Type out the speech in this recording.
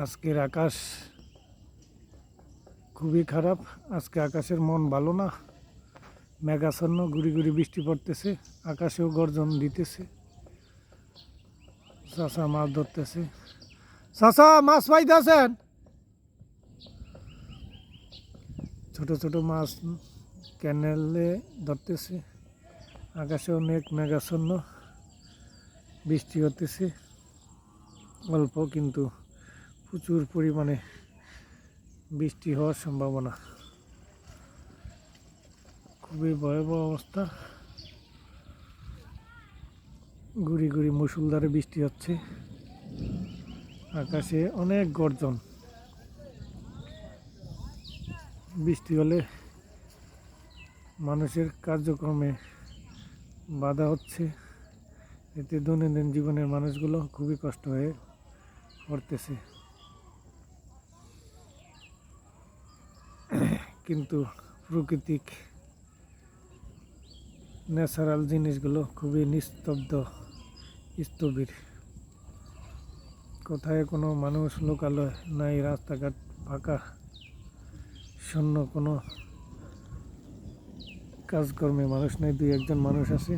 আজকের আকাশ খুবই খারাপ। আজকে আকাশের মন ভালো না, মেঘাচ্ছন্ন, গুড়ি গুড়ি বৃষ্টি পড়তেছে, আকাশেও গর্জন দিতেছে। চাচা মাছ ধরতেছে। চাচা মাছ পাইতেছেন? ছোট ছোট মাছ ক্যানেলে ধরতেছে। আকাশে অনেক মেঘাচ্ছন্ন, বৃষ্টি হতেছে অল্প, কিন্তু প্রচুর পরিমাণে বৃষ্টি হওয়ার সম্ভাবনা। খুবই ভয়াবহ অবস্থা। গুড়ি গুড়ি মুষলধারে বৃষ্টি হচ্ছে, আকাশে অনেক গর্জন। বৃষ্টি হলে মানুষের কার্যক্রমে বাধা হচ্ছে, এতে দৈনন্দিন জীবনের মানুষগুলো খুবই কষ্ট হয়ে পড়তেছে। কিন্তু প্রাকৃতিক ন্যাচারাল জিনিসগুলো খুবই নিস্তব্ধ, স্থবির। কোথায় কোনো মানুষ লোকালয় নাই, রাস্তাঘাট ফাঁকা, শূন্য, কোনো কাজকর্মে মানুষ নেই, দুই একজন মানুষ আছে।